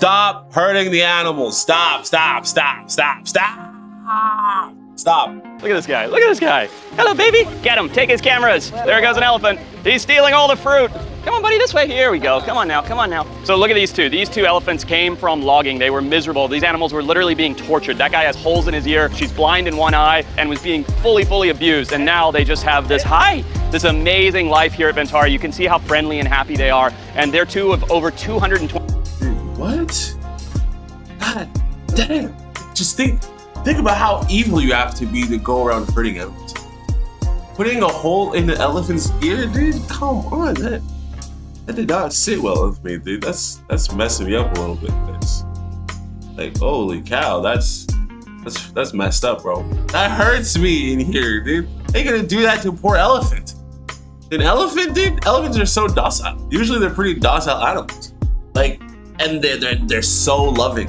Stop hurting the animals. Stop, stop, stop, stop, stop. Stop. Look at this guy. Look at this guy. Hello, baby. Get him. Take his cameras. There goes an elephant. He's stealing all the fruit. Come on, buddy, this way. Here we go. Come on now. Come on now. So look at these two. These two elephants came from logging. They were miserable. These animals were literally being tortured. That guy has holes in his ear. She's blind in one eye and was being fully abused. And now they just have this amazing life here at Ventara. You can see how friendly and happy they are. And they're two of over 220. What? God damn. Just think about how evil you have to be to go around hurting animals. Putting a hole in the elephant's ear, dude? Come on, that did not sit well with me, dude. That's messing me up a little bit. It's like, holy cow, that's messed up, bro. That hurts me in here, dude. They gonna do that to a poor elephant. An elephant, dude? Elephants are so docile. Usually they're pretty docile animals. Like, and they're so loving.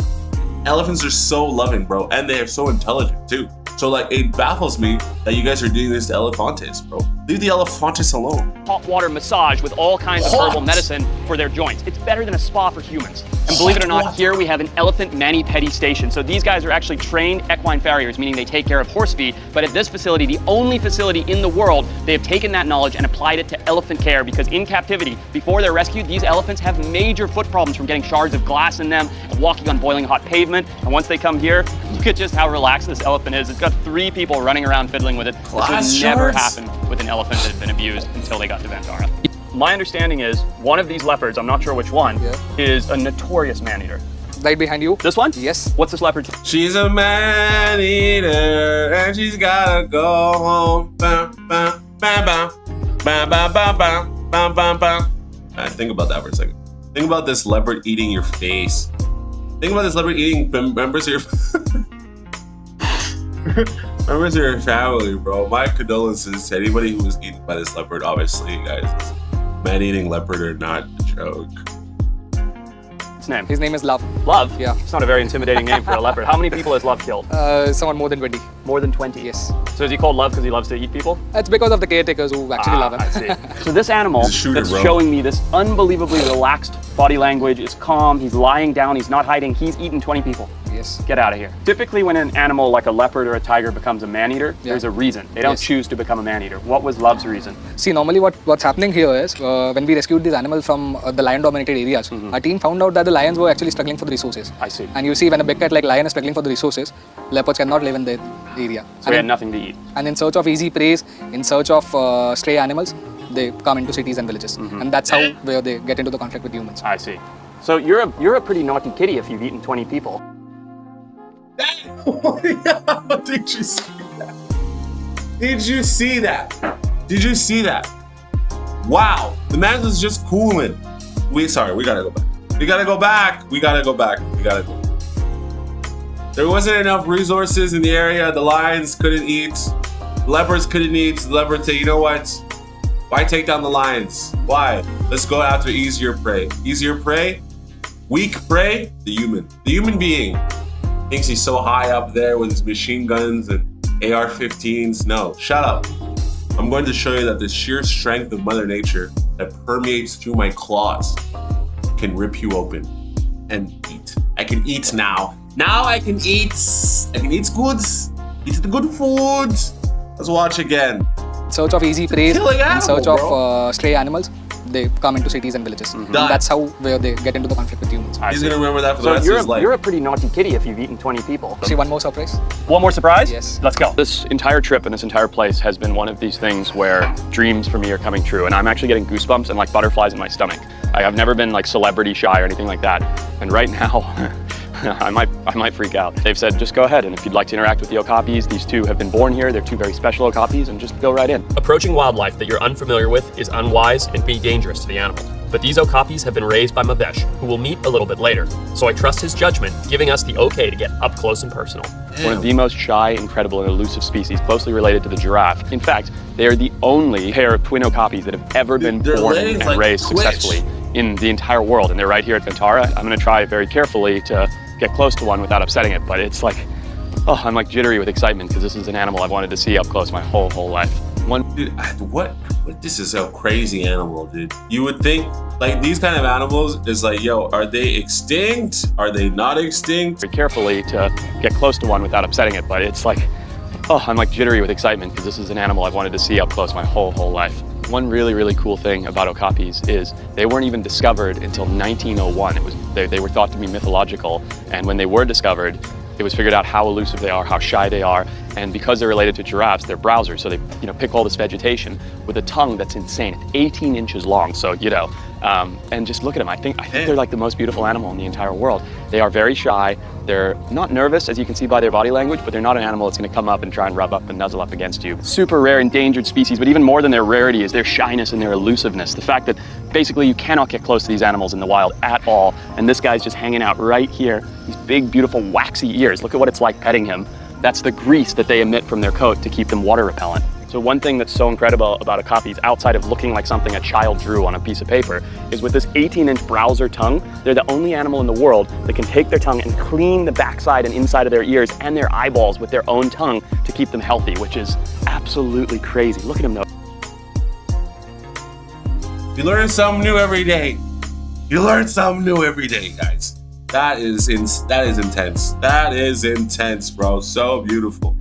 Elephants are so loving, bro, and they are so intelligent too. So like, it baffles me that you guys are doing this to elephantes, bro. Leave the elephantes alone. Hot water massage with all kinds of herbal medicine for their joints. It's better than a spa for humans. And believe it or not, here we have an elephant mani-pedi station. So these guys are actually trained equine farriers, meaning they take care of horse feed. But at this facility, the only facility in the world, they have taken that knowledge and applied it to elephant care, because in captivity, before they're rescued, these elephants have major foot problems from getting shards of glass in them and walking on boiling hot pavement. And once they come here, look at just how relaxed this elephant is. It's got 3 people running around fiddling with it. This would never happen with an elephant that had been abused until they got to Ventara. My understanding is one of these leopards, I'm not sure which one, is a notorious man-eater. Right behind you. This one? Yes. What's this leopard? She's a man-eater and she's gotta go home. Bam, bam, bam, bam, bam, bam, bam, bam, bam, bam, bam. Think about that for a second. Think about this leopard eating your face. Think about this leopard eating members of your members of your family, bro. My condolences to anybody who was eaten by this leopard. Obviously, you guys, man-eating leopard are not a joke. His name? His name is Love. Love? Yeah. It's not a very intimidating name for a leopard. How many people has Love killed? Someone more than 20. More than 20? Yes. So is he called Love because he loves to eat people? It's because of the caretakers who actually love him. I see. So this animal that's showing me this unbelievably relaxed body language is calm, he's lying down, he's not hiding, he's eaten 20 people. Yes. Get out of here. Typically when an animal like a leopard or a tiger becomes a man-eater, there's a reason. They don't choose to become a man-eater. What was Love's reason? See, normally what's happening here is when we rescued these animals from the lion-dominated areas, our team found out that the lions were actually struggling for the resources. I see. And you see, when a big cat like lion is struggling for the resources, leopards cannot live in the area. So they had nothing to eat. And in search of easy prey, in search of stray animals, they come into cities and villages. And that's how where they get into the conflict with humans. I see. So you're a pretty naughty kitty if you've eaten 20 people. Did you see that? Did you see that? Did you see that? Wow, the man was just cooling. We gotta go back. We gotta go back. We gotta go back. We gotta go. There wasn't enough resources in the area. The lions couldn't eat. The leopards couldn't eat. The leopards say, you know what? Why take down the lions? Why? Let's go after easier prey. Easier prey? Weak prey? The human. The human being thinks he's so high up there with his machine guns and AR-15s. No, shut up. I'm going to show you that the sheer strength of Mother Nature that permeates through my claws can rip you open and eat. I can eat now. Now I can eat. I can eat goods. Eat the good food. Let's watch again. In search of easy prey, in search of stray animals, they come into cities and villages. And that's how where they get into the conflict with humans. He's gonna remember that for the rest of his life. You're a pretty naughty kitty if you've eaten 20 people. See one more surprise? One more surprise? Yes. Let's go. This entire trip and this entire place has been one of these things where dreams for me are coming true, and I'm actually getting goosebumps and like butterflies in my stomach. I've never been like celebrity shy or anything like that, and right now I might freak out. They've said, just go ahead, and if you'd like to interact with the okapis, these two have been born here. They're 2 very special okapis, and just go right in. Approaching wildlife that you're unfamiliar with is unwise and be dangerous to the animal. But these okapis have been raised by Mavesh, who we'll meet a little bit later. So I trust his judgment, giving us the okay to get up close and personal. One of the most shy, incredible, and elusive species, closely related to the giraffe. In fact, they are the only pair of twin okapis that have ever been born and raised successfully in the entire world, and they're right here at Ventara. I'm gonna try very carefully to get close to one without upsetting it, but it's like, oh, I'm like jittery with excitement because this is an animal I've wanted to see up close my whole life. Dude, what? This is a crazy animal, dude. You would think, like, these kind of animals is like, yo, are they extinct? Are they not extinct? Very carefully to get close to one without upsetting it, but it's like, oh, I'm like jittery with excitement because this is an animal I've wanted to see up close my whole life. One really cool thing about okapis is they weren't even discovered until 1901. They were thought to be mythological, and when they were discovered, it was figured out how elusive they are, how shy they are, and because they're related to giraffes, they're browsers, so they pick all this vegetation with a tongue that's insane. It's 18 inches long, so and just look at them. I think they're like the most beautiful animal in the entire world. They are very shy. They're not nervous, as you can see by their body language, but they're not an animal that's going to come up and try and rub up and nuzzle up against you. Super rare, endangered species, but even more than their rarity is their shyness and their elusiveness. The fact that basically you cannot get close to these animals in the wild at all, and this guy's just hanging out right here. These big, beautiful, waxy ears. Look at what it's like petting him. That's the grease that they emit from their coat to keep them water repellent. So one thing that's so incredible about okapis, outside of looking like something a child drew on a piece of paper, is with this 18-inch browser tongue, they're the only animal in the world that can take their tongue and clean the backside and inside of their ears and their eyeballs with their own tongue to keep them healthy, which is absolutely crazy. Look at him though. You learn something new every day. You learn something new every day, guys. That is intense. That is intense, bro. So beautiful.